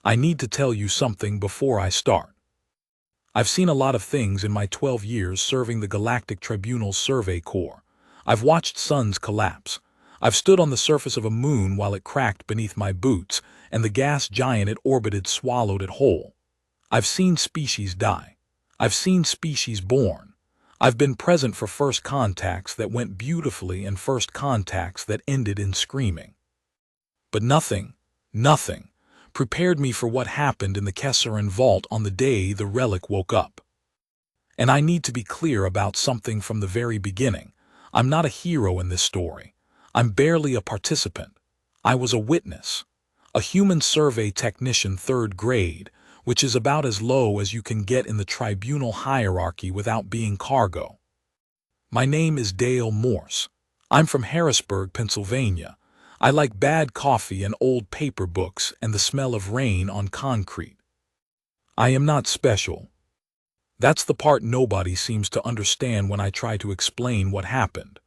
I need to tell you something before I start. I've seen a lot of things in my 12 years serving the Galactic Tribunal's Survey Corps. I've watched suns collapse. I've stood on the surface of a moon while it cracked beneath my boots, and the gas giant it orbited swallowed it whole. I've seen species die. I've seen species born. I've been present for first contacts that went beautifully and first contacts that ended in screaming. But nothing, prepared me for what happened in the Kesserin vault on the day the Relic woke up. And I need to be clear about something from the very beginning. I'm not a hero in this story. I'm barely a participant. I was a witness. A human survey technician 3rd grade, which is about as low as you can get in the tribunal hierarchy without being cargo. My name is Dale Morse. I'm from Harrisburg, Pennsylvania. I like bad coffee and old paper books and the smell of rain on concrete. I am not special. That's the part nobody seems to understand when I try to explain what happened.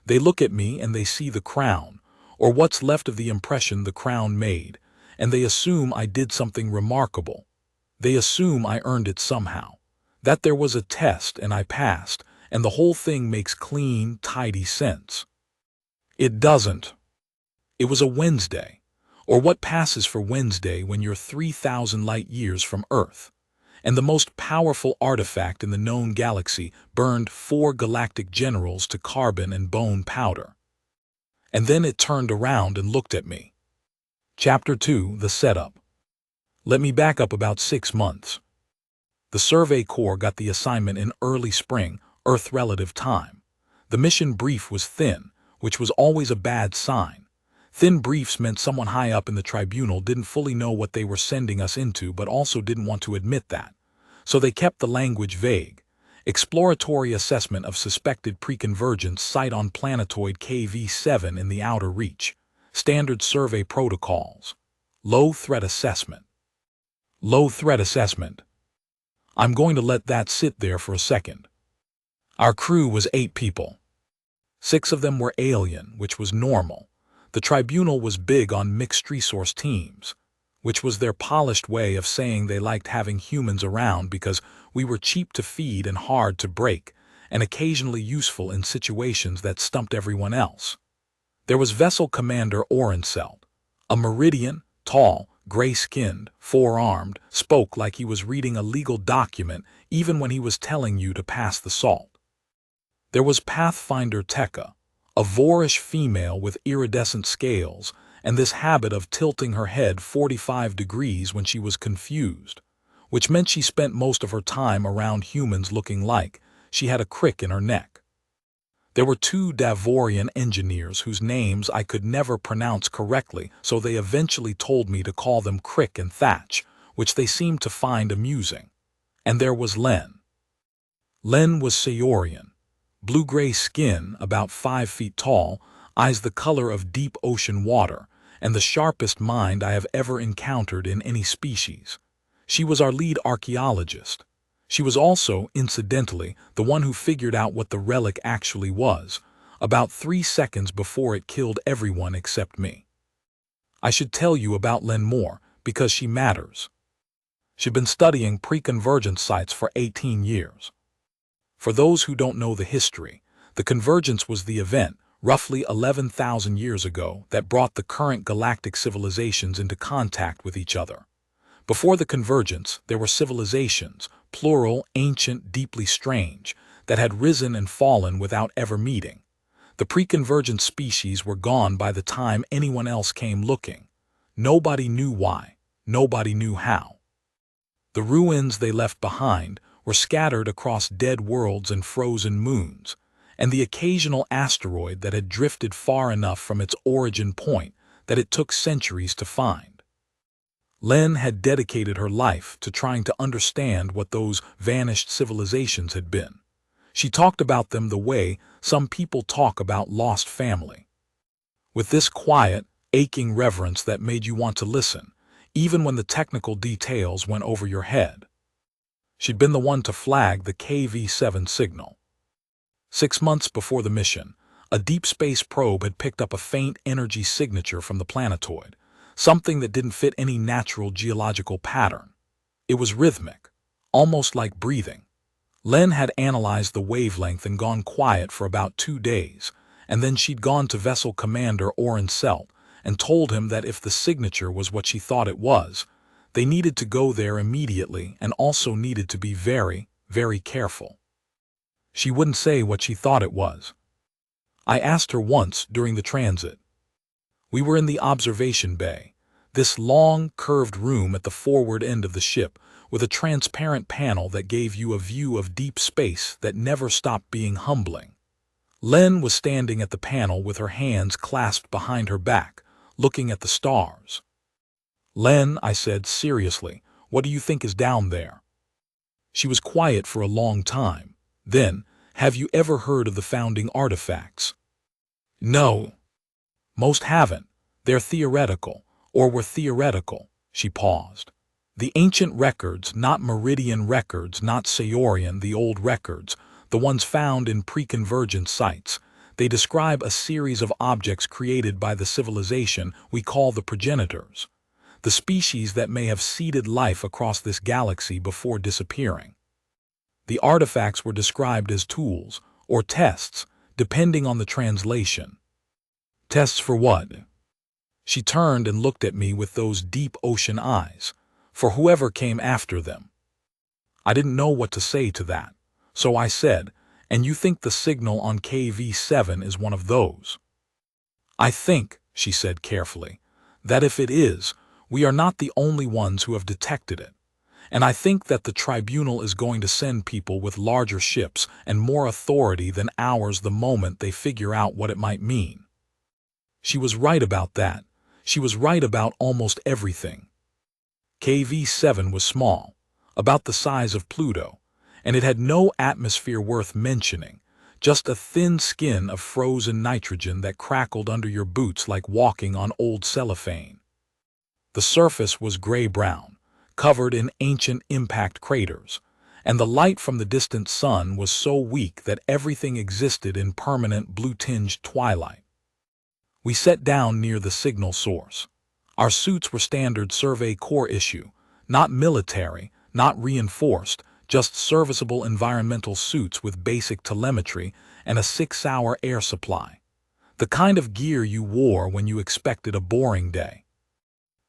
They look at me and they see the crown, or what's left of the impression the crown made, and they assume I did something remarkable. They assume I earned it somehow, that there was a test and I passed, and the whole thing makes clean, tidy sense. It doesn't. It was a Wednesday, or what passes for Wednesday when you're 3,000 light years from Earth, and the most powerful artifact in the known galaxy burned 4 galactic generals to carbon and bone powder. And then it turned around and looked at me. Chapter 2, The Setup. Let me back up about 6 months. The Survey Corps got the assignment in early spring, Earth relative time. The mission brief was thin, which was always a bad sign. Thin briefs meant someone high up in the tribunal didn't fully know what they were sending us into but also didn't want to admit that. So they kept the language vague. Exploratory assessment of suspected preconvergence site on planetoid KV-7 in the outer reach. Standard survey protocols. Low threat assessment. Low threat assessment. I'm going to let that sit there for a second. Our crew was 8 people. 6 of them were alien, which was normal. The tribunal was big on mixed resource teams, which was their polished way of saying they liked having humans around because we were cheap to feed and hard to break, and occasionally useful in situations that stumped everyone else. There was Vessel Commander Orenselt, a Meridian, tall, gray-skinned, 4-armed, spoke like he was reading a legal document even when he was telling you to pass the salt. There was Pathfinder Tekka, a boorish female with iridescent scales and this habit of tilting her head 45 degrees when she was confused, which meant she spent most of her time around humans looking like she had a crick in her neck. There were 2 Davorian engineers whose names I could never pronounce correctly, so they eventually told me to call them Crick and Thatch, which they seemed to find amusing. And there was Len. Len was Sayorian. Blue-gray skin, about 5 feet tall, eyes the color of deep ocean water, and the sharpest mind I have ever encountered in any species. She was our lead archaeologist. She was also, incidentally, the one who figured out what the relic actually was, about 3 seconds before it killed everyone except me. I should tell you about Len more, because she matters. She'd been studying preconvergence sites for 18 years. For those who don't know the history, the convergence was the event, roughly 11,000 years ago, that brought the current galactic civilizations into contact with each other. Before the convergence, there were civilizations, plural, ancient, deeply strange, that had risen and fallen without ever meeting. The preconvergent species were gone by the time anyone else came looking. Nobody knew why. Nobody knew how. The ruins they left behind were scattered across dead worlds and frozen moons, and the occasional asteroid that had drifted far enough from its origin point that it took centuries to find. Len had dedicated her life to trying to understand what those vanished civilizations had been. She talked about them the way some people talk about lost family. With this quiet, aching reverence that made you want to listen, even when the technical details went over your head. She'd been the one to flag the KV-7 signal. 6 months before the mission, a deep space probe had picked up a faint energy signature from the planetoid, something that didn't fit any natural geological pattern. It was rhythmic, almost like breathing. Len had analyzed the wavelength and gone quiet for about 2 days, and then she'd gone to Vessel Commander Oren Selt and told him that if the signature was what she thought it was, they needed to go there immediately and also needed to be very, very careful. She wouldn't say what she thought it was. I asked her once during the transit. We were in the observation bay, this long, curved room at the forward end of the ship with a transparent panel that gave you a view of deep space that never stopped being humbling. Len was standing at the panel with her hands clasped behind her back, looking at the stars. "Len," I said seriously, "what do you think is down there?" She was quiet for a long time. Then, "Have you ever heard of the founding artifacts?" "No. Most haven't. They're theoretical, or were theoretical." She paused. "The ancient records, not Meridian records, not Sayorian, the old records, the ones found in pre-convergent sites, they describe a series of objects created by the civilization we call the progenitors, the species that may have seeded life across this galaxy before disappearing. The artifacts were described as tools, or tests, depending on the translation." "Tests for what?" She turned and looked at me with those deep ocean eyes. "For whoever came after them." I didn't know what to say to that, so I said, "And you think the signal on KV-7 is one of those?" "I think," she said carefully, "that if it is, we are not the only ones who have detected it. And I think that the tribunal is going to send people with larger ships and more authority than ours the moment they figure out what it might mean." She was right about that. She was right about almost everything. KV-7 was small, about the size of Pluto, and it had no atmosphere worth mentioning, just a thin skin of frozen nitrogen that crackled under your boots like walking on old cellophane. The surface was gray-brown, covered in ancient impact craters, and the light from the distant sun was so weak that everything existed in permanent blue-tinged twilight. We sat down near the signal source. Our suits were standard Survey Corps issue, not military, not reinforced, just serviceable environmental suits with basic telemetry and a 6-hour air supply. The kind of gear you wore when you expected a boring day.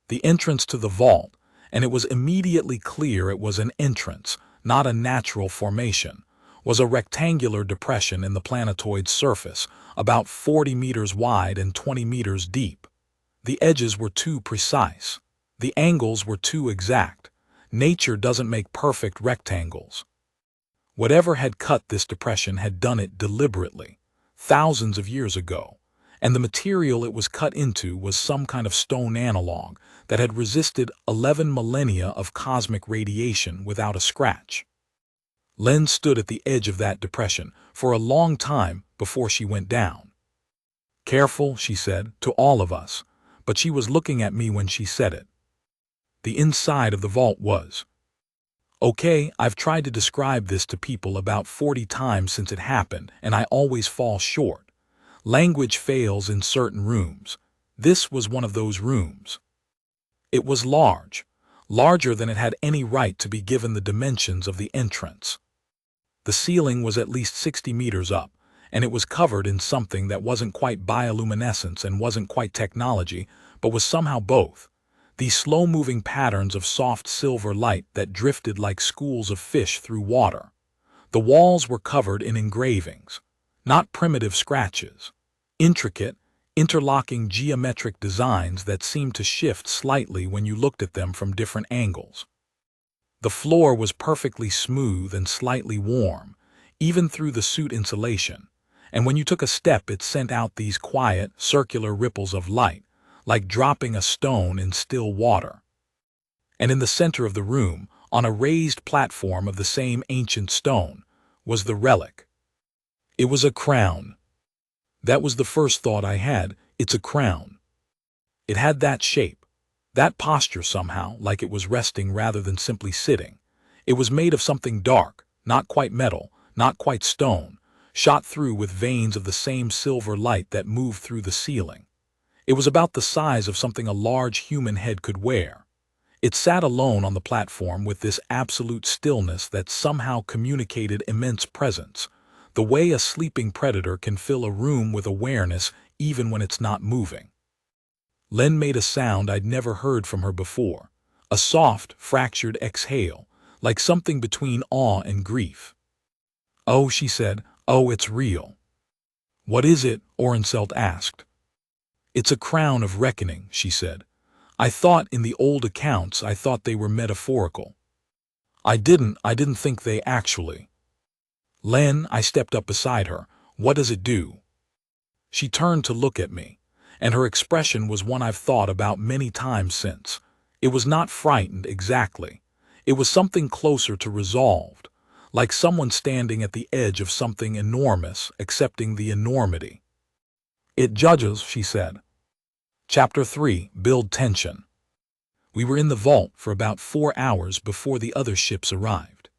The entrance to the vault, and it was immediately clear it was an entrance, not a natural formation, was a rectangular depression in the planetoid's surface, about 40 meters wide and 20 meters deep. The edges were too precise. The angles were too exact. Nature doesn't make perfect rectangles. Whatever had cut this depression had done it deliberately, thousands of years ago, and the material it was cut into was some kind of stone analog that had resisted 11 millennia of cosmic radiation without a scratch. Len stood at the edge of that depression for a long time before she went down. "Careful," she said, to all of us, but she was looking at me when she said it. The inside of the vault was. Okay, I've tried to describe this to people about 40 times since it happened, and I always fall short. Language fails in certain rooms. This was one of those rooms. It was large, larger than it had any right to be given the dimensions of the entrance. The ceiling was at least 60 meters up, and it was covered in something that wasn't quite bioluminescence and wasn't quite technology, but was somehow both. These slow-moving patterns of soft silver light that drifted like schools of fish through water. The walls were covered in engravings, not primitive scratches. Intricate, interlocking geometric designs that seemed to shift slightly when you looked at them from different angles. The floor was perfectly smooth and slightly warm, even through the suit insulation, and when you took a step it sent out these quiet, circular ripples of light, like dropping a stone in still water. And in the center of the room, on a raised platform of the same ancient stone, was the relic. It was a crown. That was the first thought I had. It's a crown. It had that shape, that posture somehow, like it was resting rather than simply sitting. It was made of something dark, not quite metal, not quite stone, shot through with veins of the same silver light that moved through the ceiling. It was about the size of something a large human head could wear. It sat alone on the platform with this absolute stillness that somehow communicated immense presence, the way a sleeping predator can fill a room with awareness even when it's not moving. Len made a sound I'd never heard from her before, a soft, fractured exhale, like something between awe and grief. "Oh," she said, "oh, it's real." "What is it?" Orenselt asked. "It's a crown of reckoning," she said. "I thought in the old accounts I thought they were metaphorical. I didn't think they actually." "Len," I stepped up beside her, "what does it do?" She turned to look at me, and her expression was one I've thought about many times since. It was not frightened exactly. It was something closer to resolved, like someone standing at the edge of something enormous, accepting the enormity. "It judges," she said. Chapter 3: Build Tension. We were in the vault for about 4 hours before the other ships arrived.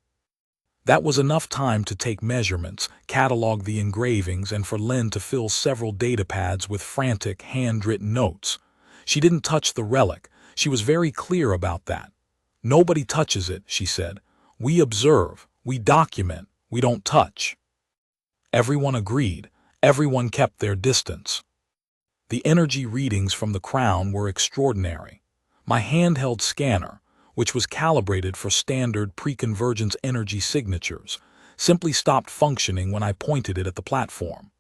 That was enough time to take measurements, catalog the engravings, and for Len to fill several data pads with frantic, handwritten notes. She didn't touch the relic. She was very clear about that. "Nobody touches it," she said. "We observe, we document, we don't touch." Everyone agreed. Everyone kept their distance. The energy readings from the crown were extraordinary. My handheld scanner, which was calibrated for standard preconvergence energy signatures, simply stopped functioning when I pointed it at the platform.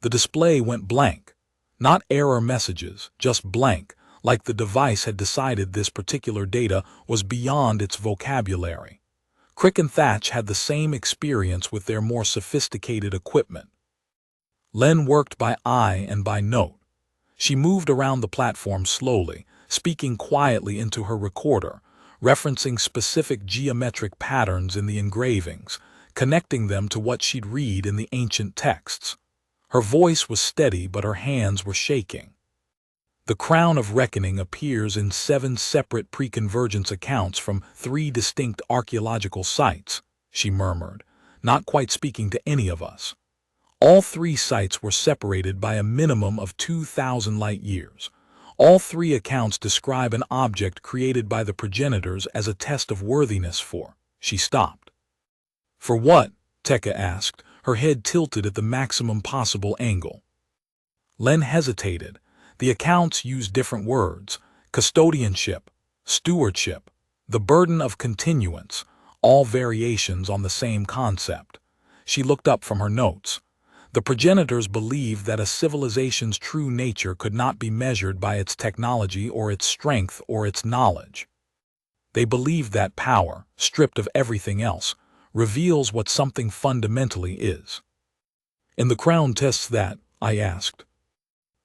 The display went blank. Not error messages, just blank, like the device had decided this particular data was beyond its vocabulary. Crick and Thatch had the same experience with their more sophisticated equipment. Len worked by eye and by note. She moved around the platform slowly, speaking quietly into her recorder, referencing specific geometric patterns in the engravings, connecting them to what she'd read in the ancient texts. Her voice was steady, but her hands were shaking. "The Crown of Reckoning appears in 7 separate preconvergence accounts from 3 distinct archaeological sites," she murmured, not quite speaking to any of us. All 3 sites were separated by a minimum of 2,000 light-years. All 3 accounts describe an object created by the progenitors as a test of worthiness for. She stopped. "For what?" Tekka asked, her head tilted at the maximum possible angle. Len hesitated. The accounts used different words: custodianship, stewardship, the burden of continuance, all variations on the same concept. She looked up from her notes. The progenitors believed that a civilization's true nature could not be measured by its technology or its strength or its knowledge. They believed that power, stripped of everything else, reveals what something fundamentally is. "And the crown tests that?" I asked.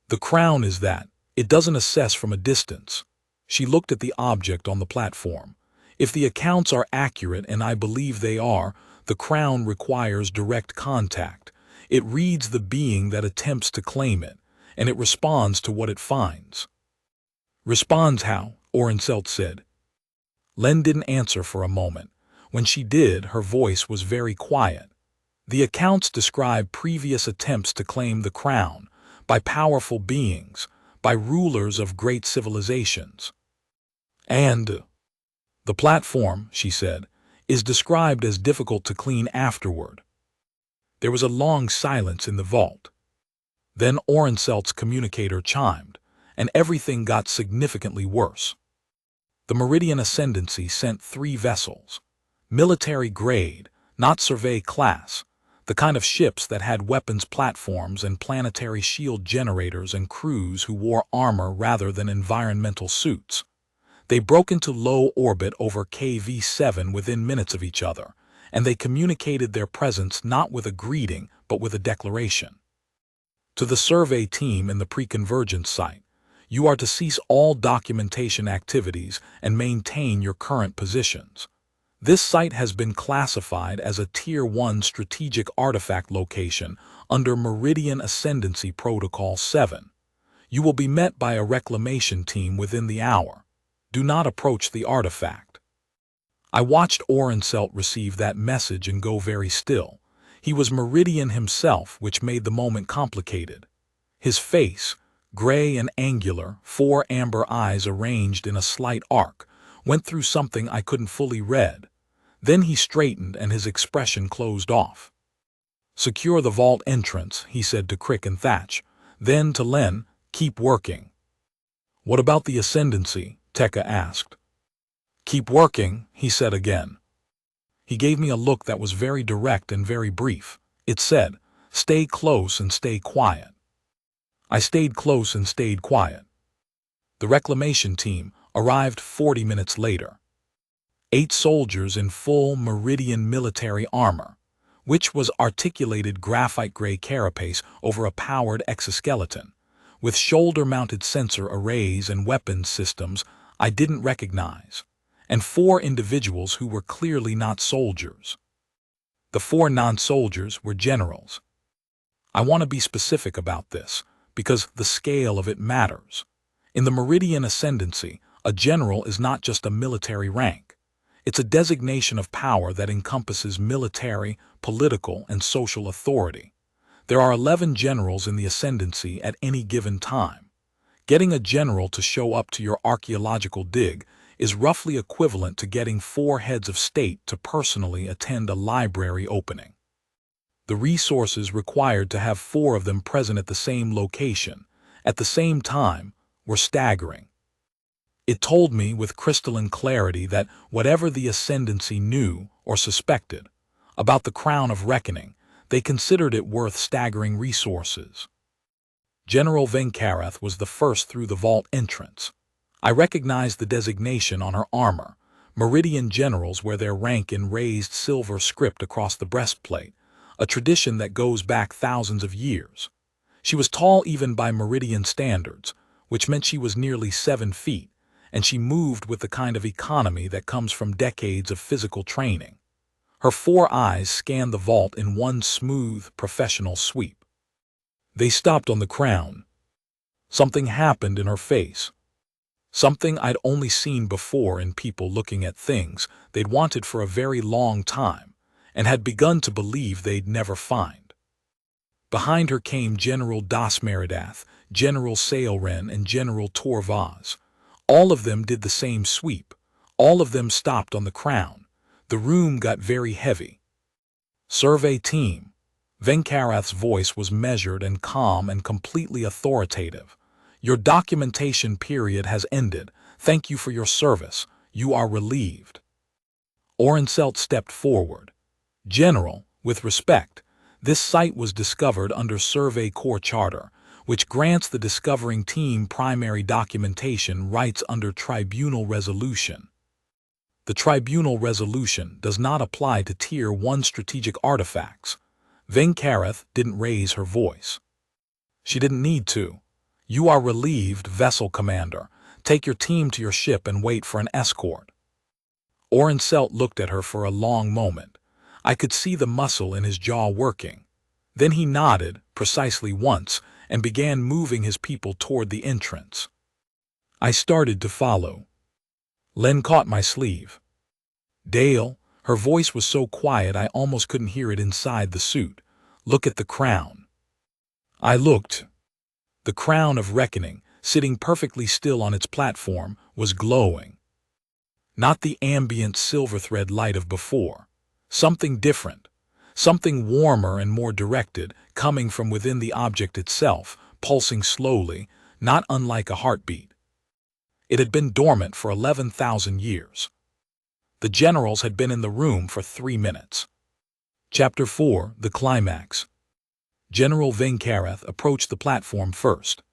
"The crown is that. It doesn't assess from a distance." She looked at the object on the platform. "If the accounts are accurate, and I believe they are, the crown requires direct contact. It reads the being that attempts to claim it, and it responds to what it finds." "Responds how?" Orenselt said. Len didn't answer for a moment. When she did, her voice was very quiet. "The accounts describe previous attempts to claim the crown, by powerful beings, by rulers of great civilizations. And the platform," she said, "is described as difficult to clean afterward." There was a long silence in the vault. Then Orenselt's communicator chimed, and everything got significantly worse. The Meridian Ascendancy sent 3 vessels. Military grade, not survey class, the kind of ships that had weapons platforms and planetary shield generators and crews who wore armor rather than environmental suits. They broke into low orbit over KV-7 within minutes of each other, and they communicated their presence not with a greeting but with a declaration. "To the survey team in the preconvergence site, you are to cease all documentation activities and maintain your current positions. This site has been classified as a Tier 1 strategic artifact location under Meridian Ascendancy Protocol 7. You will be met by a reclamation team within the hour. Do not approach the artifact." I watched Orenselt receive that message and go very still. He was Meridian himself, which made the moment complicated. His face, Gray and angular, 4 amber eyes arranged in a slight arc, went through something I couldn't fully read. Then he straightened and his expression closed off. "Secure the vault entrance," he said to Crick and Thatch. Then to Len, "Keep working." "What about the ascendancy?" Tekka asked. "Keep working," he said again. He gave me a look that was very direct and very brief. It said, "Stay close and stay quiet." I stayed close and stayed quiet. The reclamation team arrived 40 minutes later. 8 soldiers in full Meridian military armor, which was articulated graphite-gray carapace over a powered exoskeleton, with shoulder-mounted sensor arrays and weapons systems I didn't recognize, and 4 individuals who were clearly not soldiers. The 4 non-soldiers were generals. I want to be specific about this, because the scale of it matters. In the Meridian Ascendancy, a general is not just a military rank. It's a designation of power that encompasses military, political, and social authority. There are 11 generals in the Ascendancy at any given time. Getting a general to show up to your archaeological dig is roughly equivalent to getting 4 heads of state to personally attend a library opening. The resources required to have 4 of them present at the same location, at the same time, were staggering. It told me with crystalline clarity that whatever the Ascendancy knew or suspected about the Crown of Reckoning, they considered it worth staggering resources. General Venkarath was the first through the vault entrance. I recognized the designation on her armor. Meridian generals wear their rank in raised silver script across the breastplate, a tradition that goes back thousands of years. She was tall even by Meridian standards, which meant she was nearly 7 feet, and she moved with the kind of economy that comes from decades of physical training. Her 4 eyes scanned the vault in one smooth, professional sweep. They stopped on the crown. Something happened in her face. Something I'd only seen before in people looking at things they'd wanted for a very long time, and had begun to believe they'd never find. Behind her came General Dasmeridath, General Sailren, and General Torvaz. All of them did the same sweep. All of them stopped on the crown. The room got very heavy. "Survey team." Venkarath's voice was measured and calm and completely authoritative. "Your documentation period has ended. Thank you for your service. You are relieved." Orenselt stepped forward. "General, with respect, this site was discovered under Survey Corps Charter, which grants the discovering team primary documentation rights under Tribunal Resolution. The Tribunal Resolution does not apply to Tier 1 strategic artifacts." Venkarath didn't raise her voice. She didn't need to. "You are relieved, Vessel Commander. Take your team to your ship and wait for an escort." Orenselt looked at her for a long moment. I could see the muscle in his jaw working. Then he nodded, precisely once, and began moving his people toward the entrance. I started to follow. Len caught my sleeve. "Dale," her voice was so quiet I almost couldn't hear it inside the suit. "Look at the crown." I looked. The Crown of Reckoning, sitting perfectly still on its platform, was glowing. Not the ambient silver thread light of before. Something different. Something warmer and more directed, coming from within the object itself, pulsing slowly, not unlike a heartbeat. It had been dormant for 11,000 years. The generals had been in the room for 3 minutes. Chapter 4, The Climax. General Venkarath approached the platform first.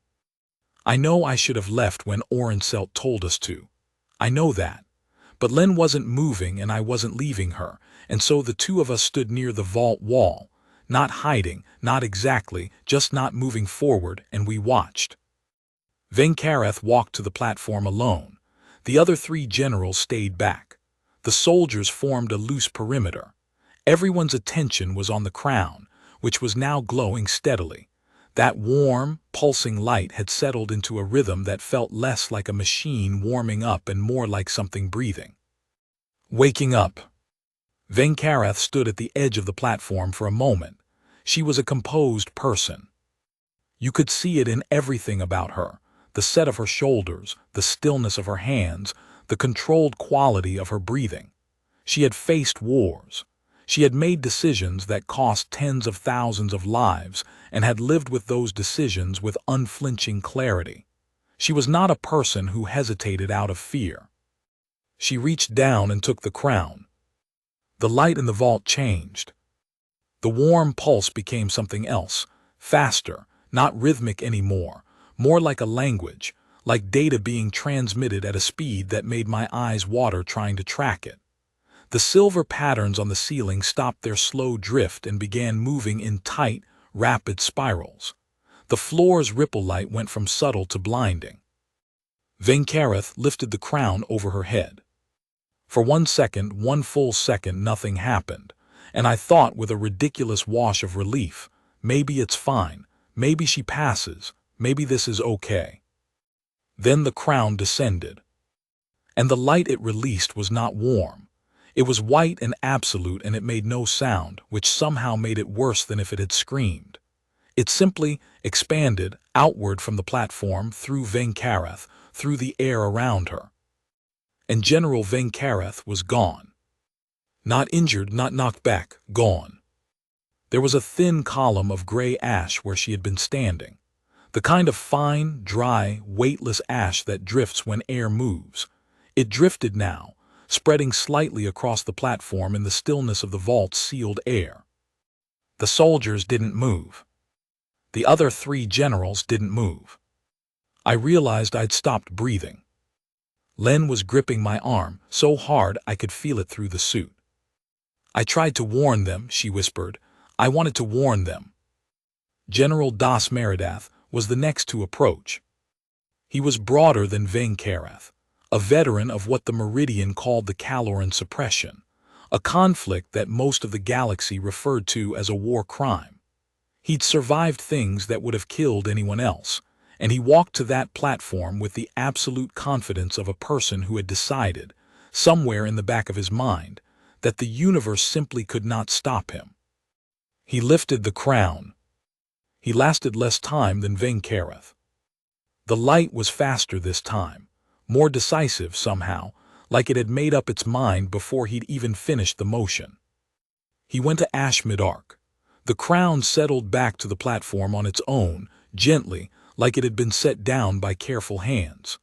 I know I should have left when Orenselt told us to. I know that. But Len wasn't moving and I wasn't leaving her, and so the 2 of us stood near the vault wall, not hiding, not exactly, just not moving forward, and we watched. Venkarath walked to the platform alone. The other 3 generals stayed back. The soldiers formed a loose perimeter. Everyone's attention was on the crown, which was now glowing steadily. That warm, pulsing light had settled into a rhythm that felt less like a machine warming up and more like something breathing. Waking up. Venkarath stood at the edge of the platform for a moment. She was a composed person. You could see it in everything about her: the set of her shoulders, the stillness of her hands, the controlled quality of her breathing. She had faced wars. She had made decisions that cost tens of thousands of lives and had lived with those decisions with unflinching clarity. She was not a person who hesitated out of fear. She reached down and took the crown. The light in the vault changed. The warm pulse became something else, faster, not rhythmic anymore, more like a language, like data being transmitted at a speed that made my eyes water trying to track it. The silver patterns on the ceiling stopped their slow drift and began moving in tight, rapid spirals. The floor's ripple light went from subtle to blinding. Venkarath lifted the crown over her head. For 1 second, 1 full second, nothing happened, and I thought with a ridiculous wash of relief, maybe it's fine, maybe she passes, maybe this is okay. Then the crown descended. And the light it released was not warm. It was white and absolute, and it made no sound, which somehow made it worse than if it had screamed. It simply expanded outward from the platform, through Venkarath, through the air around her. And General Venkarath was gone. Not injured, not knocked back, gone. There was a thin column of gray ash where she had been standing. The kind of fine, dry, weightless ash that drifts when air moves. It drifted now, spreading slightly across the platform in the stillness of the vault's sealed air. The soldiers didn't move. The other 3 generals didn't move. I realized I'd stopped breathing. Len was gripping my arm, so hard I could feel it through the suit. "I tried to warn them," she whispered. "I wanted to warn them." General Das Meridath was the next to approach. He was broader than Venkarath, a veteran of what the Meridian called the Caloran Suppression, a conflict that most of the galaxy referred to as a war crime. He'd survived things that would have killed anyone else, and he walked to that platform with the absolute confidence of a person who had decided, somewhere in the back of his mind, that the universe simply could not stop him. He lifted the crown. He lasted less time than Venkarath. The light was faster this time, more decisive somehow, like it had made up its mind before he'd even finished the motion. He went to Ashmidark. The crown settled back to the platform on its own, gently, like it had been set down by careful hands.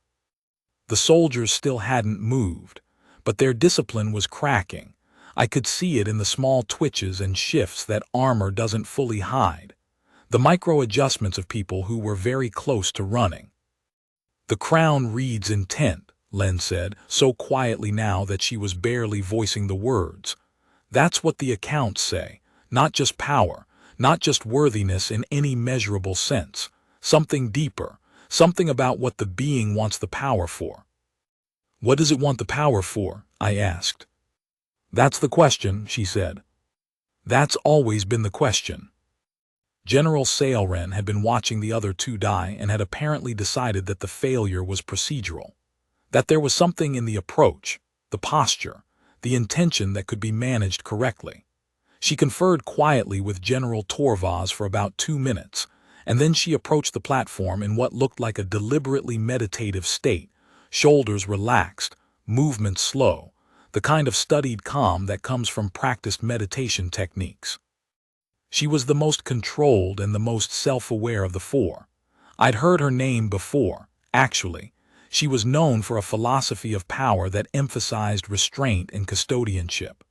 The soldiers still hadn't moved, but their discipline was cracking. I could see it in the small twitches and shifts that armor doesn't fully hide, the micro-adjustments of people who were very close to running. "The crown reads intent," Len said, so quietly now that she was barely voicing the words. "That's what the accounts say, not just power, not just worthiness in any measurable sense. Something deeper, something about what the being wants the power for." "What does it want the power for?" I asked. "That's the question," she said. "That's always been the question." General Sailren had been watching the other 2 die and had apparently decided that the failure was procedural, that there was something in the approach, the posture, the intention that could be managed correctly. She conferred quietly with General Torvaz for about 2 minutes, and then she approached the platform in what looked like a deliberately meditative state, shoulders relaxed, movement slow, the kind of studied calm that comes from practiced meditation techniques. She was the most controlled and the most self-aware of the 4. I'd heard her name before, actually. She was known for a philosophy of power that emphasized restraint and custodianship.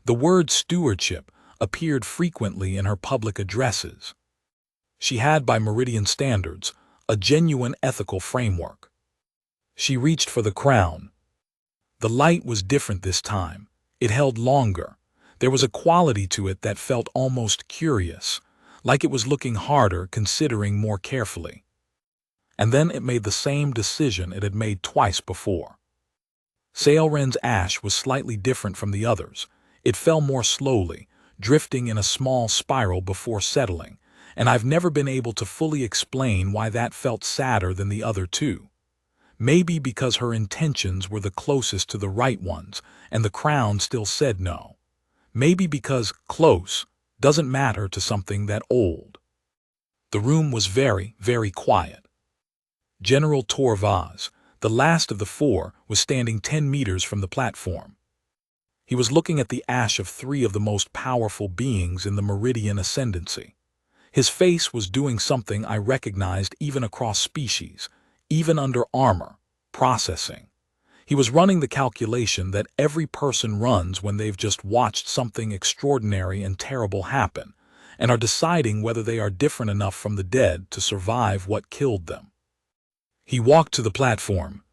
The word stewardship appeared frequently in her public addresses. She had, by Meridian standards, a genuine ethical framework. She reached for the crown. The light was different this time. It held longer. There was a quality to it that felt almost curious, like it was looking harder, considering more carefully. And then it made the same decision it had made twice before. Sailren's ash was slightly different from the others. It fell more slowly, drifting in a small spiral before settling, and I've never been able to fully explain why that felt sadder than the other 2. Maybe because her intentions were the closest to the right ones, and the crown still said no. Maybe because close doesn't matter to something that old. The room was very, very quiet. General Torvaz, the last of the four, was standing 10 meters from the platform. He was looking at the ash of three of the most powerful beings in the Meridian Ascendancy. His face was doing something I recognized even across species, even under armor, processing. He was running the calculation that every person runs when they've just watched something extraordinary and terrible happen, and are deciding whether they are different enough from the dead to survive what killed them. He walked to the platform.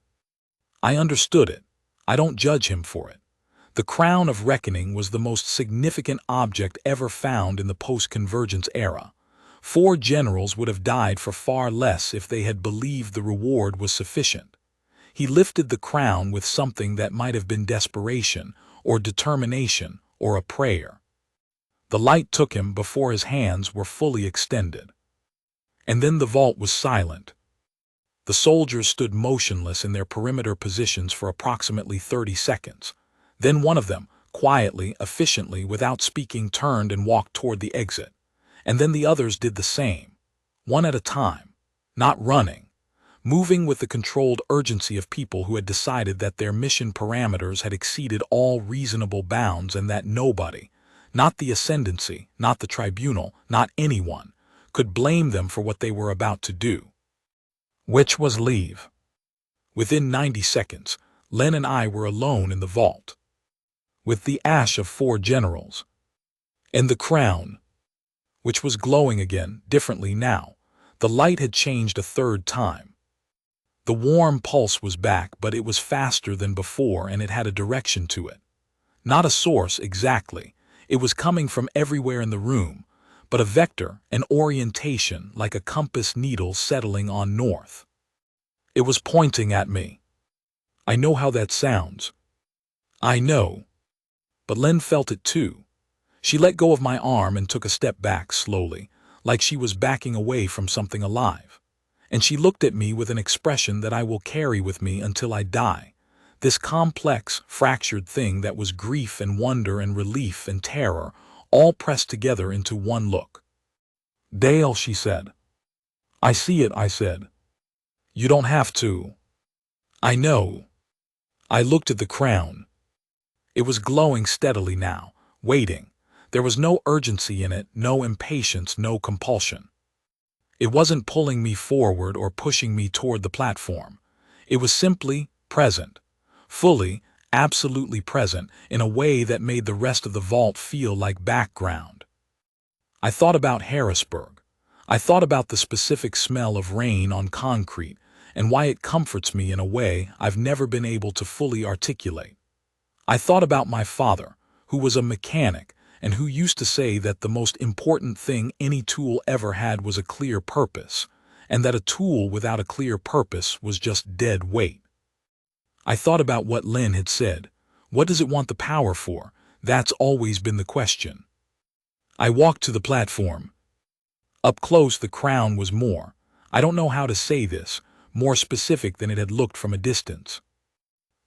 I understood it. I don't judge him for it. The crown of reckoning was the most significant object ever found in the post-convergence era. 4 generals would have died for far less if they had believed the reward was sufficient. He lifted the crown with something that might have been desperation, or determination, or a prayer. The light took him before his hands were fully extended. And then the vault was silent. The soldiers stood motionless in their perimeter positions for approximately 30 seconds. Then one of them, quietly, efficiently, without speaking, turned and walked toward the exit. And then the others did the same, one at a time, not running, moving with the controlled urgency of people who had decided that their mission parameters had exceeded all reasonable bounds and that nobody, not the Ascendancy, not the Tribunal, not anyone, could blame them for what they were about to do. Which was leave. Within 90 seconds, Len and I were alone in the vault, with the ash of 4 generals, and the crown, which was glowing again, differently now. The light had changed a third time. The warm pulse was back, but it was faster than before, and it had a direction to it. Not a source exactly. It was coming from everywhere in the room, but a vector, an orientation, like a compass needle settling on north. It was pointing at me. I know how that sounds. I know. But Len felt it too. She let go of my arm and took a step back slowly, like she was backing away from something alive. And she looked at me with an expression that I will carry with me until I die. This complex, fractured thing that was grief and wonder and relief and terror, all pressed together into one look. Dale, she said. I see it, I said. You don't have to. I know. I looked at the crown. It was glowing steadily now, waiting. There was no urgency in it, no impatience, no compulsion. It wasn't pulling me forward or pushing me toward the platform. It was simply present, fully, absolutely present, in a way that made the rest of the vault feel like background. I thought about Harrisburg. I thought about the specific smell of rain on concrete and why it comforts me in a way I've never been able to fully articulate. I thought about my father, who was a mechanic, and who used to say that the most important thing any tool ever had was a clear purpose, and that a tool without a clear purpose was just dead weight. I thought about what Len had said. What does it want the power for? That's always been the question. I walked to the platform. Up close, the crown was more, I don't know how to say this, more specific than it had looked from a distance.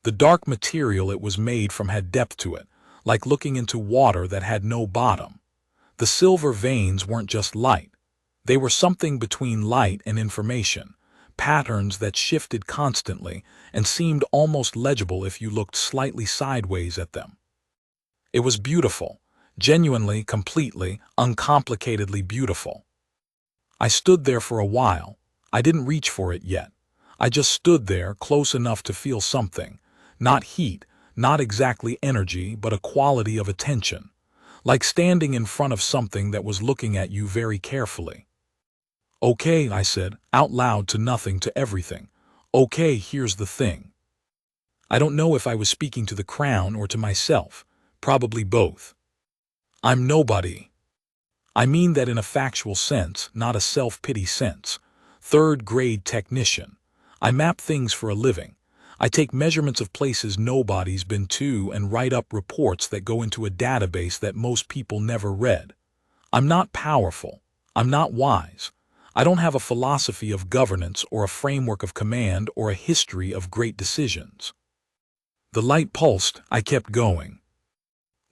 The dark material it was made from had depth to it, like looking into water that had no bottom. The silver veins weren't just light. They were something between light and information, patterns that shifted constantly and seemed almost legible if you looked slightly sideways at them. It was beautiful, genuinely, completely, uncomplicatedly beautiful. I stood there for a while. I didn't reach for it yet. I just stood there, close enough to feel something, not heat, not exactly energy, but a quality of attention, like standing in front of something that was looking at you very carefully. Okay, I said, out loud, to nothing, to everything. Okay, here's the thing. I don't know if I was speaking to the crown or to myself, probably both. I'm nobody. I mean that in a factual sense, not a self-pity sense. Third-grade technician. I map things for a living. I take measurements of places nobody's been to and write up reports that go into a database that most people never read. I'm not powerful. I'm not wise. I don't have a philosophy of governance or a framework of command or a history of great decisions. The light pulsed. I kept going.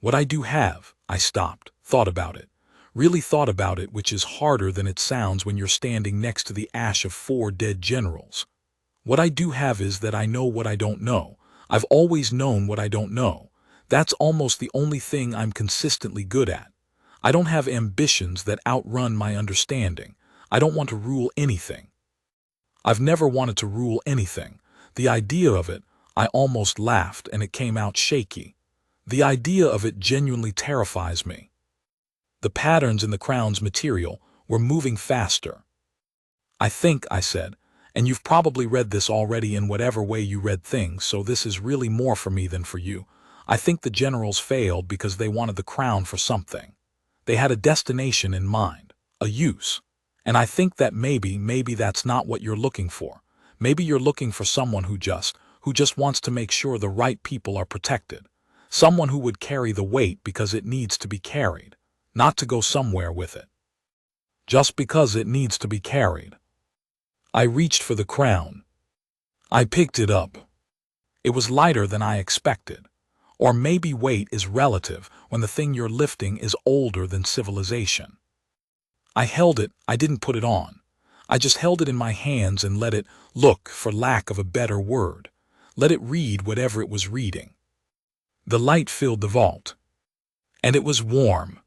What I do have, I stopped, thought about it, really thought about it, which is harder than it sounds when you're standing next to the ash of 4 dead generals. What I do have is that I know what I don't know. I've always known what I don't know. That's almost the only thing I'm consistently good at. I don't have ambitions that outrun my understanding. I don't want to rule anything. I've never wanted to rule anything. The idea of it, I almost laughed and it came out shaky. The idea of it genuinely terrifies me. The patterns in the crown's material were moving faster. I think, I said, and you've probably read this already in whatever way you read things, so this is really more for me than for you. I think the generals failed because they wanted the crown for something. They had a destination in mind, a use. And I think that maybe that's not what you're looking for. Maybe you're looking for someone who just wants to make sure the right people are protected. Someone who would carry the weight because it needs to be carried, not to go somewhere with it. Just because it needs to be carried. I reached for the crown. I picked it up. It was lighter than I expected. Or maybe weight is relative when the thing you're lifting is older than civilization. I held it, I didn't put it on. I just held it in my hands and let it look, for lack of a better word. Let it read whatever it was reading. The light filled the vault. And it was warm.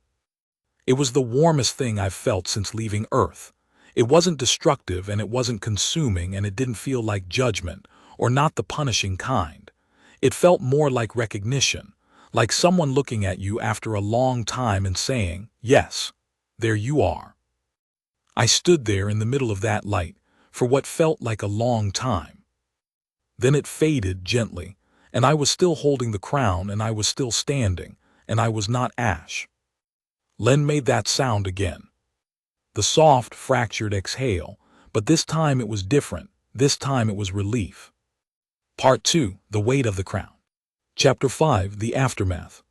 It was the warmest thing I've felt since leaving Earth. It wasn't destructive and it wasn't consuming and it didn't feel like judgment, or not the punishing kind. It felt more like recognition, like someone looking at you after a long time and saying, yes, there you are. I stood there in the middle of that light for what felt like a long time. Then it faded gently, and I was still holding the crown and I was still standing, and I was not ash. Len made that sound again. The soft, fractured exhale, but this time it was different. This time it was relief. Part 2, The Weight of the Crown. Chapter 5, The Aftermath.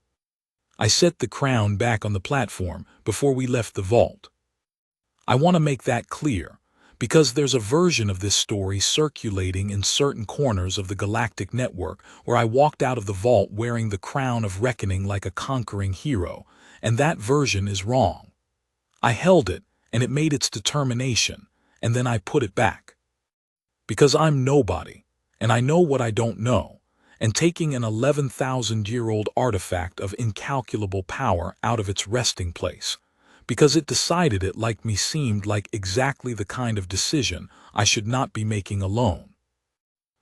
I set the crown back on the platform before we left the vault. I want to make that clear, because there's a version of this story circulating in certain corners of the galactic network where I walked out of the vault wearing the crown of reckoning like a conquering hero, and that version is wrong. I held it, and it made its determination, and then I put it back. Because I'm nobody, and I know what I don't know, and taking an 11,000-year-old artifact of incalculable power out of its resting place, because it decided it like me seemed like exactly the kind of decision I should not be making alone.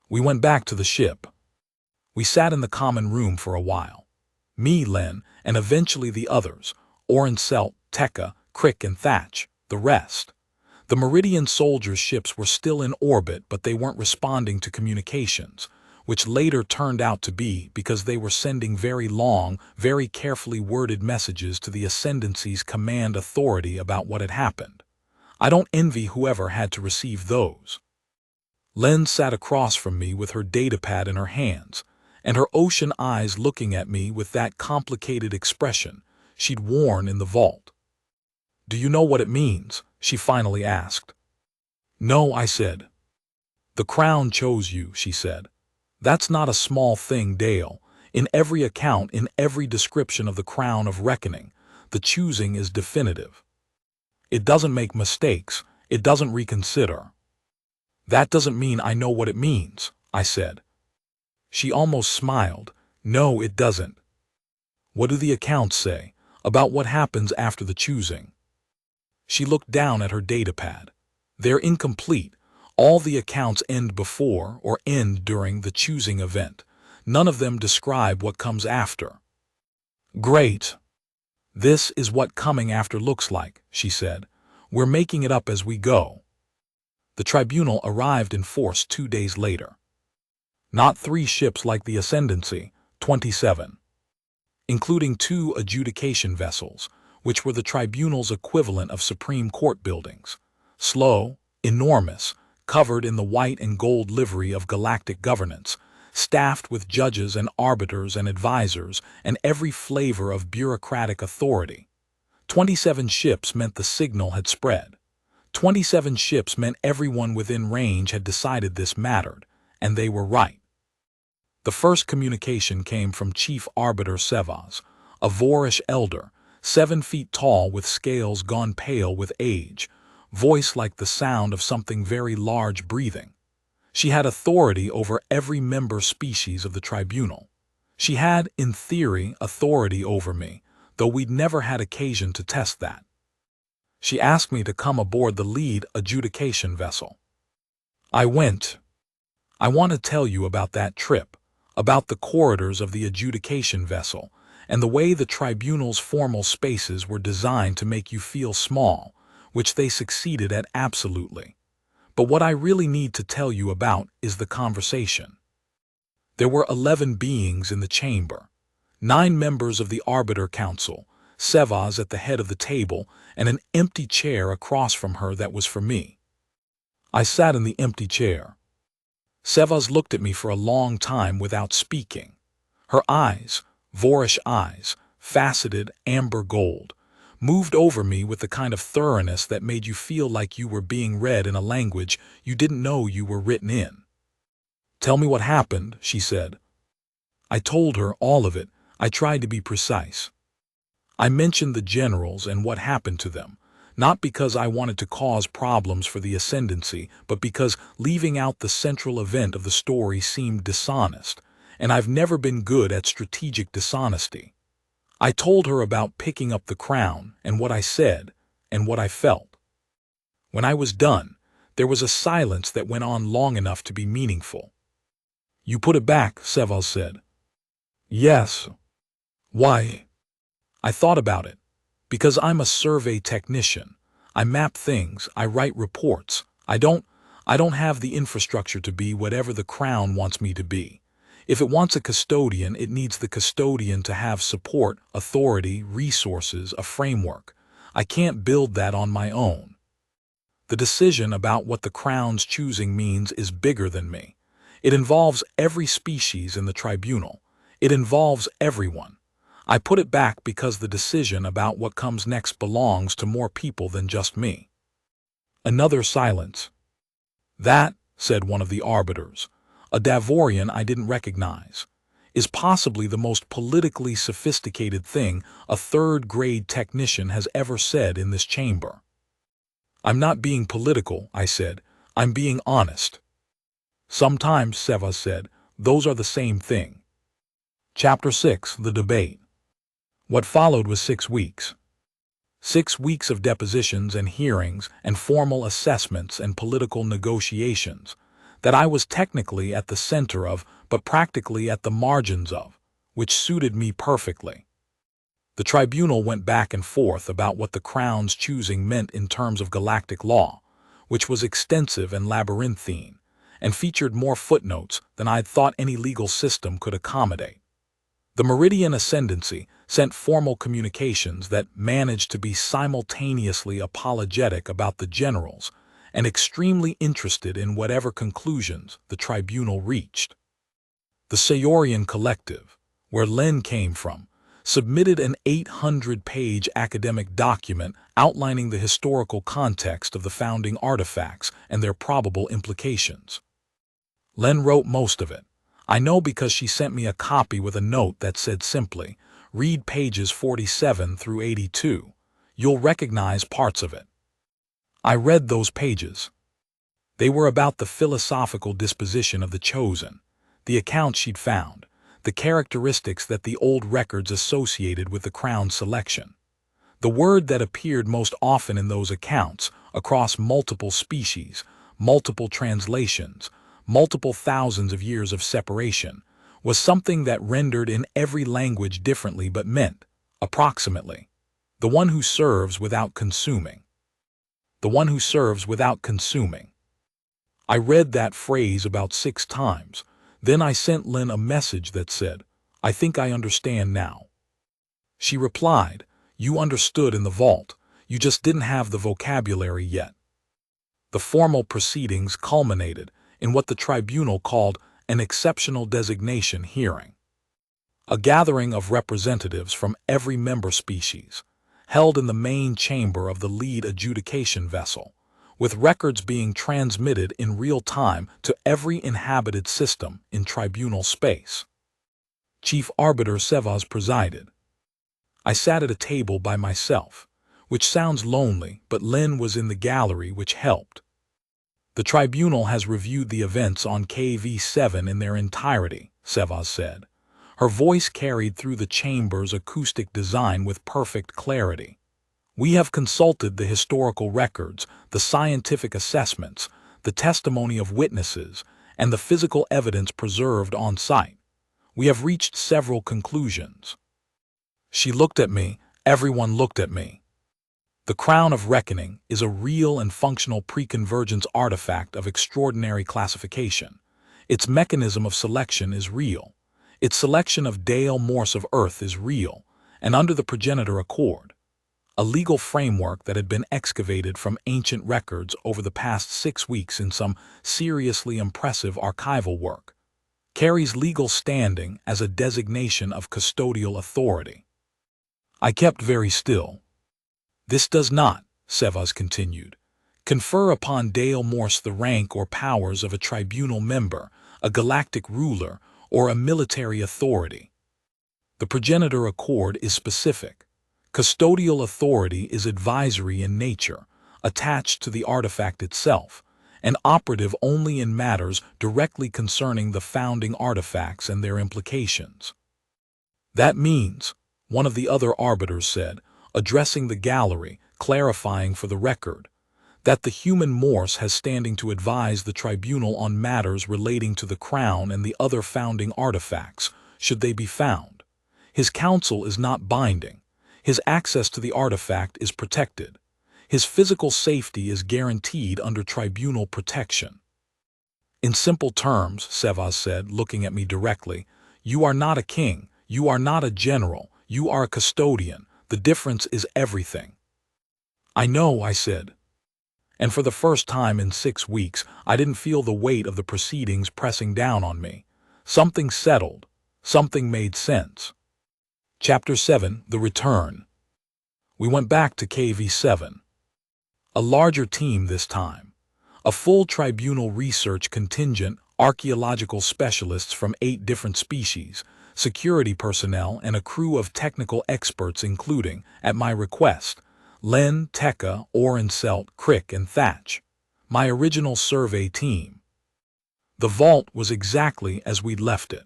We went back to the ship. We sat in the common room for a while. Me, Len, and eventually the others, Selt, Tekka, Crick, and Thatch, the rest. The Meridian soldiers' ships were still in orbit, but they weren't responding to communications, which later turned out to be because they were sending very long, very carefully worded messages to the Ascendancy's command authority about what had happened. I don't envy whoever had to receive those. Len sat across from me with her datapad in her hands, and her ocean eyes looking at me with that complicated expression she'd worn in the vault. "Do you know what it means?" she finally asked. "No," I said. "The crown chose you," she said. "That's not a small thing, Dale. In every account, in every description of the crown of reckoning, the choosing is definitive. It doesn't make mistakes. It doesn't reconsider." "That doesn't mean I know what it means," I said. She almost smiled. "No, it doesn't." "What do the accounts say about what happens after the choosing?" She looked down at her datapad. "They're incomplete. All the accounts end before or end during the choosing event. None of them describe what comes after." "Great. This is what coming after looks like," she said. "We're making it up as we go." The tribunal arrived in force 2 days later. Not 3 ships like the Ascendancy, 27. Including 2 adjudication vessels, which were the tribunal's equivalent of Supreme Court buildings. Slow, enormous, covered in the white and gold livery of galactic governance, staffed with judges and arbiters and advisors and every flavor of bureaucratic authority. 27 ships meant the signal had spread. 27 ships meant everyone within range had decided this mattered, and they were right. The first communication came from Chief Arbiter Sevas, a Vorish elder, 7 feet tall with scales gone pale with age, voice like the sound of something very large breathing. She had authority over every member species of the tribunal. She had, in theory, authority over me, though we'd never had occasion to test that. She asked me to come aboard the lead adjudication vessel. I went. I want to tell you about that trip, about the corridors of the adjudication vessel, and the way the tribunal's formal spaces were designed to make you feel small, which they succeeded at absolutely. But what I really need to tell you about is the conversation. There were 11 beings in the chamber, 9 members of the Arbiter Council, Sevas at the head of the table, and an empty chair across from her that was for me. I sat in the empty chair. Sevas looked at me for a long time without speaking. Her eyes, Vorish eyes, faceted amber gold, moved over me with the kind of thoroughness that made you feel like you were being read in a language you didn't know you were written in. "Tell me what happened," she said. I told her all of it. I tried to be precise. I mentioned the generals and what happened to them, not because I wanted to cause problems for the ascendancy, but because leaving out the central event of the story seemed dishonest, and I've never been good at strategic dishonesty. I told her about picking up the crown and what I said and what I felt. When I was done, there was a silence that went on long enough to be meaningful. "You put it back," Sevas said. "Yes." "Why?" I thought about it. Because I'm a survey technician. I map things, I write reports. I don't have the infrastructure to be whatever the crown wants me to be. If it wants a custodian, it needs the custodian to have support, authority, resources, a framework. I can't build that on my own. The decision about what the crown's choosing means is bigger than me. It involves every species in the tribunal. It involves everyone. I put it back because the decision about what comes next belongs to more people than just me. Another silence. "That," said one of the arbiters, a Davorian I didn't recognize, "is possibly the most politically sophisticated thing a third-grade technician has ever said in this chamber." "I'm not being political," I said. "I'm being honest." "Sometimes," Sevas said, "those are the same thing." Chapter 6, The Debate. What followed was 6 weeks. 6 weeks of depositions and hearings and formal assessments and political negotiations that I was technically at the center of, but practically at the margins of, which suited me perfectly. The tribunal went back and forth about what the crown's choosing meant in terms of galactic law, which was extensive and labyrinthine, and featured more footnotes than I'd thought any legal system could accommodate. The Meridian Ascendancy sent formal communications that managed to be simultaneously apologetic about the generals and extremely interested in whatever conclusions the tribunal reached. The Sayorian Collective, where Len came from, submitted an 800-page academic document outlining the historical context of the founding artifacts and their probable implications. Len wrote most of it. I know because she sent me a copy with a note that said simply, "Read pages 47 through 82. You'll recognize parts of it." I read those pages. They were about the philosophical disposition of the chosen, the accounts she'd found, the characteristics that the old records associated with the crown selection. The word that appeared most often in those accounts, across multiple species, multiple translations, multiple thousands of years of separation, was something that rendered in every language differently but meant, approximately, the one who serves without consuming. The one who serves without consuming. I read that phrase about 6 times. Then I sent Lynn a message that said, "I think I understand now." She replied, "You understood in the vault. You just didn't have the vocabulary yet." The formal proceedings culminated in what the tribunal called an exceptional designation hearing. A gathering of representatives from every member species, held in the main chamber of the lead adjudication vessel, with records being transmitted in real time to every inhabited system in tribunal space. Chief Arbiter Sevas presided. I sat at a table by myself, which sounds lonely, but Lynn was in the gallery, which helped. The tribunal has reviewed the events on KV7 in their entirety, Sevaz said. Her voice carried through the chamber's acoustic design with perfect clarity. We have consulted the historical records, the scientific assessments, the testimony of witnesses, and the physical evidence preserved on site. We have reached several conclusions. She looked at me, everyone looked at me. The Crown of Reckoning is a real and functional preconvergence artifact of extraordinary classification. Its mechanism of selection is real. Its selection of Dale Morse of Earth is real, and under the progenitor accord, a legal framework that had been excavated from ancient records over the past 6 weeks in some seriously impressive archival work, carries legal standing as a designation of custodial authority. I kept very still. This does not, Sevaz continued, confer upon Dale Morse the rank or powers of a tribunal member, a galactic ruler, or a military authority. The progenitor accord is specific. Custodial authority is advisory in nature, attached to the artifact itself, and operative only in matters directly concerning the founding artifacts and their implications. That means, one of the other arbiters said, addressing the gallery, clarifying for the record, that the human Morse has standing to advise the tribunal on matters relating to the crown and the other founding artifacts, should they be found. His counsel is not binding. His access to the artifact is protected. His physical safety is guaranteed under tribunal protection. In simple terms, Sevaz said, looking at me directly, you are not a king, you are not a general, you are a custodian. The difference is everything. I know, I said. And for the first time in 6 weeks, I didn't feel the weight of the proceedings pressing down on me. Something settled. Something made sense. Chapter 7, The Return. We went back to KV7. A larger team this time. A full tribunal research contingent, archaeological specialists from 8 different species, security personnel, and a crew of technical experts including, at my request, Len, Tekka, Orenselt, Crick, and Thatch. My original survey team. The vault was exactly as we'd left it.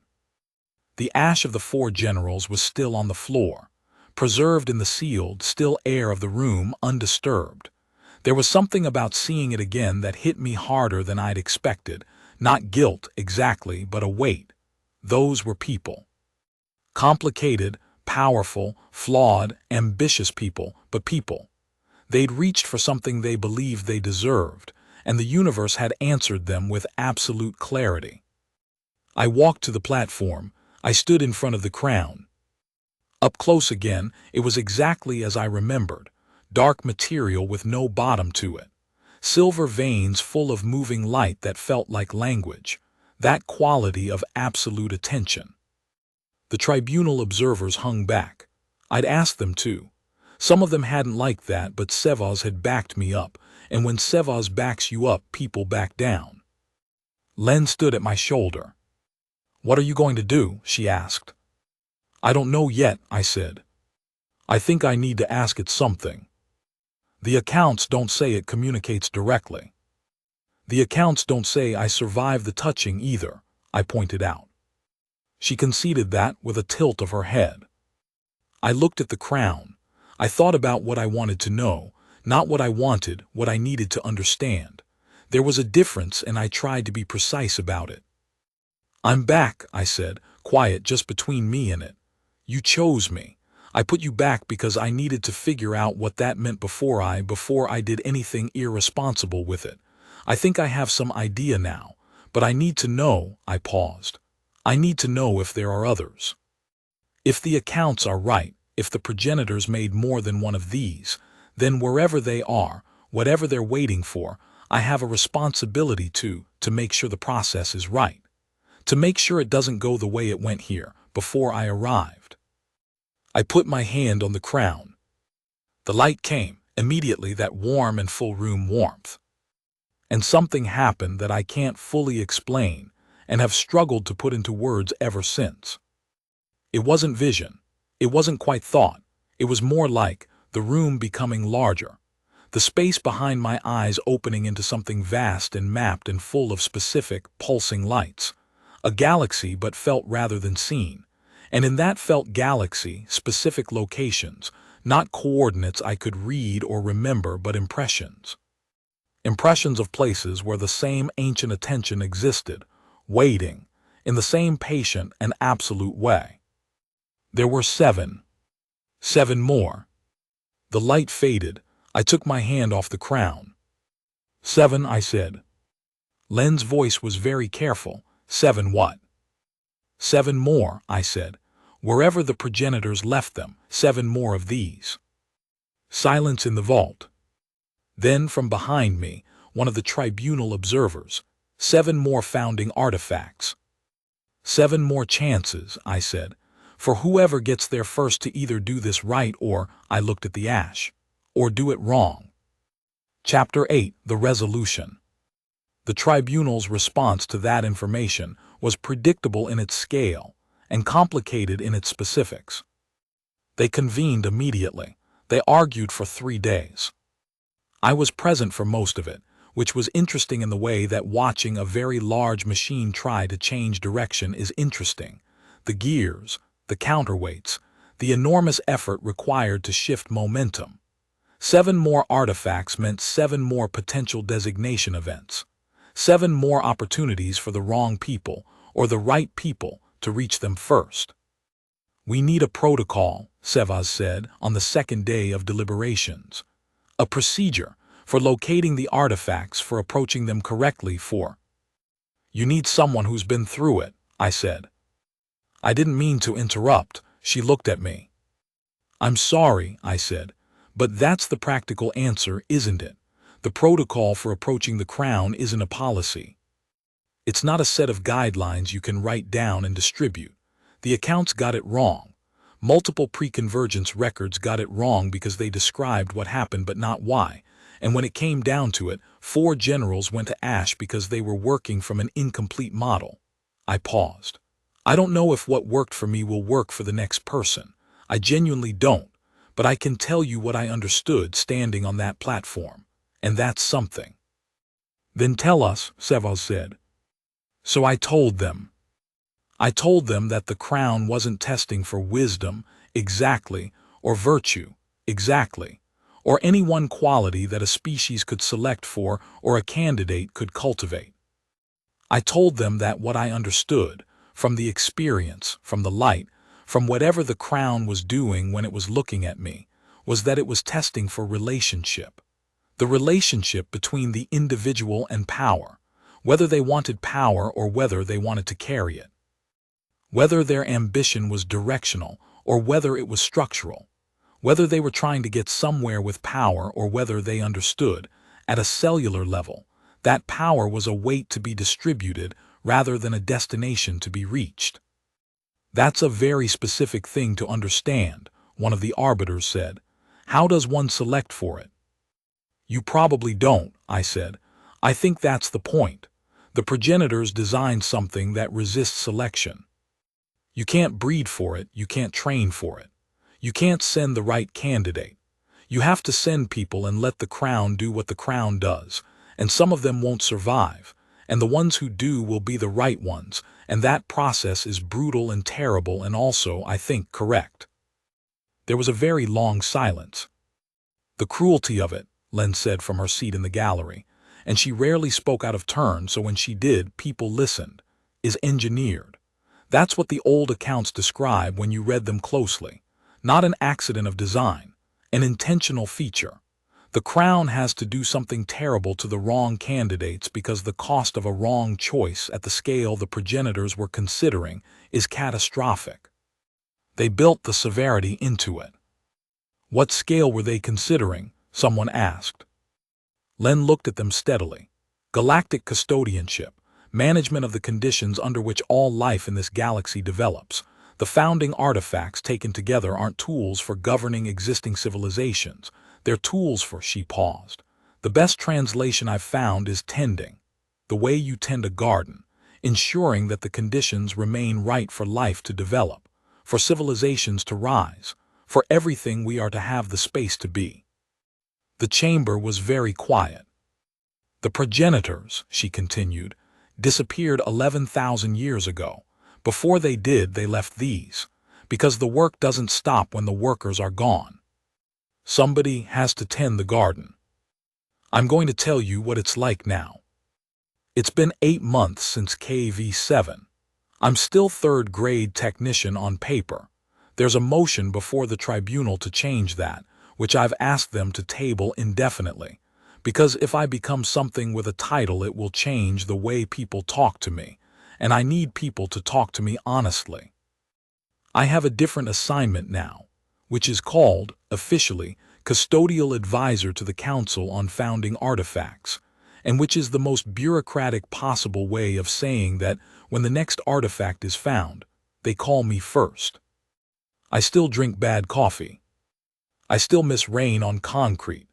The ash of the 4 generals was still on the floor, preserved in the sealed, still air of the room undisturbed. There was something about seeing it again that hit me harder than I'd expected, not guilt exactly, but a weight. Those were people. Complicated, powerful, flawed, ambitious people, but people. They'd reached for something they believed they deserved, and the universe had answered them with absolute clarity. I walked to the platform. I stood in front of the crown. Up close again, it was exactly as I remembered. Dark material with no bottom to it. Silver veins full of moving light that felt like language. That quality of absolute attention. The tribunal observers hung back. I'd asked them to. Some of them hadn't liked that, but Sevaz had backed me up, and when Sevaz backs you up, people back down. Len stood at my shoulder. What are you going to do? She asked. I don't know yet, I said. I think I need to ask it something. The accounts don't say it communicates directly. The accounts don't say I survived the touching either, I pointed out. She conceded that with a tilt of her head. I looked at the crown. I thought about what I wanted to know, not what I wanted, what I needed to understand. There was a difference, and I tried to be precise about it. I'm back, I said, quiet just between me and it. You chose me. I put you back because I needed to figure out what that meant before I did anything irresponsible with it. I think I have some idea now, but I need to know, I paused. I need to know if there are others. If the accounts are right, if the progenitors made more than one of these, then wherever they are, whatever they're waiting for, I have a responsibility to make sure the process is right. To make sure it doesn't go the way it went here, before I arrived. I put my hand on the crown. The light came, immediately, that warm and full room warmth. And something happened that I can't fully explain, and have struggled to put into words ever since. It wasn't vision. It wasn't quite thought. It was more like the room becoming larger, the space behind my eyes opening into something vast and mapped and full of specific, pulsing lights. A galaxy but felt rather than seen. And in that felt galaxy, specific locations, not coordinates I could read or remember, but impressions. Impressions of places where the same ancient attention existed, waiting, in the same patient and absolute way. There were 7. 7 more. The light faded. I took my hand off the crown. 7, I said. Len's voice was very careful. 7 what? 7 more, I said. Wherever the progenitors left them, 7 more of these. Silence in the vault. Then from behind me, one of the tribunal observers, 7 more founding artifacts. 7 more chances, I said, for whoever gets there first to either do this right or, I looked at the ash, or do it wrong. Chapter 8, The Resolution. The tribunal's response to that information was predictable in its scale and complicated in its specifics. They convened immediately. They argued for 3 days. I was present for most of it, which was interesting in the way that watching a very large machine try to change direction is interesting. The gears, the counterweights, the enormous effort required to shift momentum. 7 more artifacts meant 7 more potential designation events. 7 more opportunities for the wrong people, or the right people, to reach them first. We need a protocol, Sevaz said on the second day of deliberations. A procedure for locating the artifacts, for approaching them correctly, for... You need someone who's been through it, I said. I didn't mean to interrupt. She looked at me. I'm sorry, I said, but that's the practical answer, isn't it? The protocol for approaching the crown isn't a policy. It's not a set of guidelines you can write down and distribute. The accounts got it wrong. Multiple pre-convergence records got it wrong because they described what happened but not why. And when it came down to it, 4 generals went to ash because they were working from an incomplete model. I paused. I don't know if what worked for me will work for the next person. I genuinely don't. But I can tell you what I understood standing on that platform. And that's something. Then tell us, Sevaz said. So I told them. I told them that the crown wasn't testing for wisdom, exactly, or virtue, exactly, or any one quality that a species could select for or a candidate could cultivate. I told them that what I understood, from the experience, from the light, from whatever the crown was doing when it was looking at me, was that it was testing for relationship. The relationship between the individual and power, whether they wanted power or whether they wanted to carry it. Whether their ambition was directional or whether it was structural. Whether they were trying to get somewhere with power or whether they understood, at a cellular level, that power was a weight to be distributed rather than a destination to be reached. That's a very specific thing to understand, one of the arbiters said. How does one select for it? You probably don't, I said. I think that's the point. The progenitors designed something that resists selection. You can't breed for it, you can't train for it. You can't send the right candidate. You have to send people and let the crown do what the crown does, and some of them won't survive, and the ones who do will be the right ones, and that process is brutal and terrible and also, I think, correct. There was a very long silence. The cruelty of it, Len said from her seat in the gallery, and she rarely spoke out of turn, so when she did, people listened, is engineered. That's what the old accounts describe when you read them closely. Not an accident of design, an intentional feature. The crown has to do something terrible to the wrong candidates because the cost of a wrong choice at the scale the progenitors were considering is catastrophic. They built the severity into it. What scale were they considering? Someone asked. Len looked at them steadily. Galactic custodianship, management of the conditions under which all life in this galaxy develops. The founding artifacts taken together aren't tools for governing existing civilizations. They're tools for, she paused. The best translation I've found is tending. The way you tend a garden, ensuring that the conditions remain right for life to develop, for civilizations to rise, For everything we are to have the space to be. The chamber was very quiet. The progenitors, she continued, disappeared 11,000 years ago. Before they did, they left these, because the work doesn't stop when the workers are gone. Somebody has to tend the garden. I'm going to tell you what it's like now. It's been 8 months since KV7. I'm still third-grade technician on paper. There's a motion before the tribunal to change that, which I've asked them to table indefinitely, because if I become something with a title it will change the way people talk to me, and I need people to talk to me honestly. I have a different assignment now, which is called, officially, Custodial Advisor to the Council on Founding Artifacts, and which is the most bureaucratic possible way of saying that when the next artifact is found, they call me first. I still drink bad coffee. I still miss rain on concrete.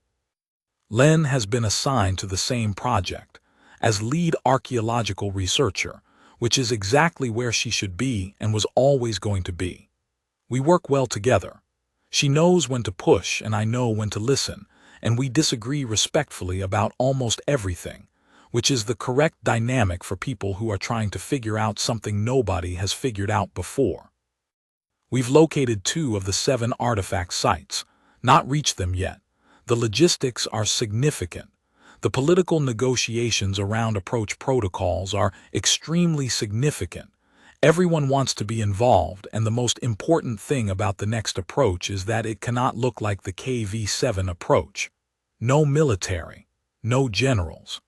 Len has been assigned to the same project, as lead archaeological researcher, which is exactly where she should be and was always going to be. We work well together. She knows when to push and I know when to listen, and we disagree respectfully about almost everything, which is the correct dynamic for people who are trying to figure out something nobody has figured out before. We've located 2 of the 7 artifact sites, not reached them yet. The logistics are significant. The political negotiations around approach protocols are extremely significant. Everyone wants to be involved, and the most important thing about the next approach is that it cannot look like the KV7 approach. No military, no generals.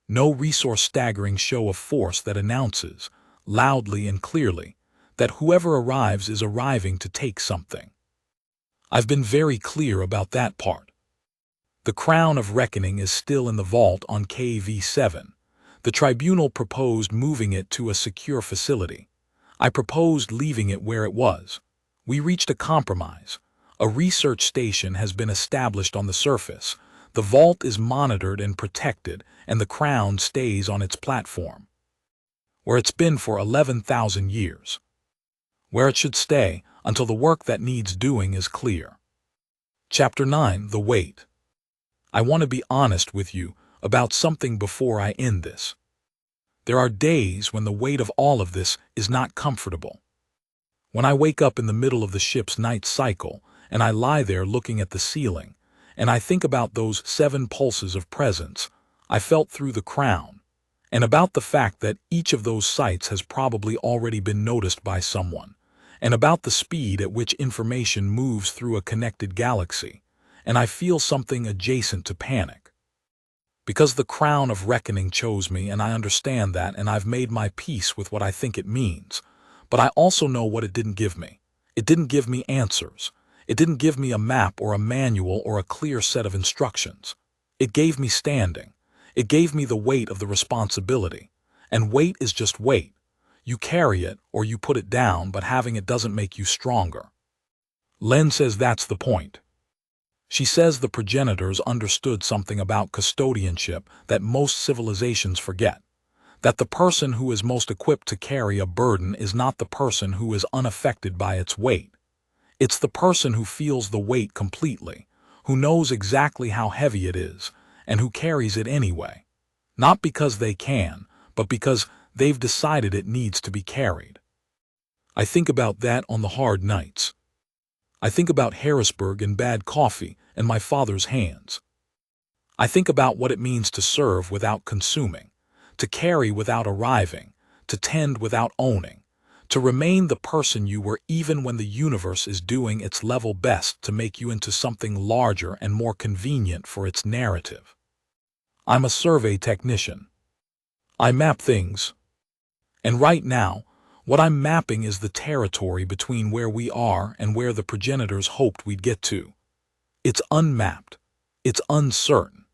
No resource-staggering show of force that announces, loudly and clearly, that whoever arrives is arriving to take something. I've been very clear about that part. The crown of reckoning is still in the vault on KV7. The tribunal proposed moving it to a secure facility. I proposed leaving it where it was. We reached a compromise. A research station has been established on the surface. The vault is monitored and protected, and the crown stays on its platform, where it's been for 11,000 years. Where it should stay until the work that needs doing is clear. Chapter 9: The Wait. I want to be honest with you about something before I end this. There are days when the weight of all of this is not comfortable. When I wake up in the middle of the ship's night cycle, and I lie there looking at the ceiling, and I think about those 7 pulses of presence I felt through the crown, and about the fact that each of those sites has probably already been noticed by someone, and about the speed at which information moves through a connected galaxy, and I feel something adjacent to panic. Because the crown of reckoning chose me, and I understand that, and I've made my peace with what I think it means, but I also know what it didn't give me. It didn't give me answers. It didn't give me a map or a manual or a clear set of instructions. It gave me standing. It gave me the weight of the responsibility. And weight is just weight. You carry it or you put it down, but having it doesn't make you stronger. Len says that's the point. She says the progenitors understood something about custodianship that most civilizations forget. That the person who is most equipped to carry a burden is not the person who is unaffected by its weight. It's the person who feels the weight completely, who knows exactly how heavy it is, and who carries it anyway. Not because they can, but because they've decided it needs to be carried. I think about that on the hard nights. I think about Harrisburg and bad coffee and my father's hands. I think about what it means to serve without consuming, to carry without arriving, to tend without owning, to remain the person you were even when the universe is doing its level best to make you into something larger and more convenient for its narrative. I'm a survey technician. I map things. And right now, what I'm mapping is the territory between where we are and where the progenitors hoped we'd get to. It's unmapped. It's uncertain.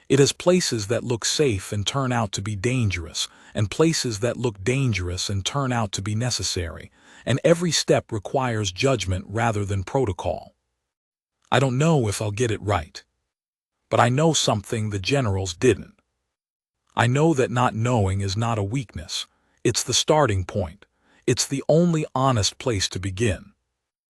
It has places that look safe and turn out to be dangerous, and places that look dangerous and turn out to be necessary, and every step requires judgment rather than protocol. I don't know if I'll get it right. But I know something the generals didn't. I know that not knowing is not a weakness. It's the starting point. It's the only honest place to begin.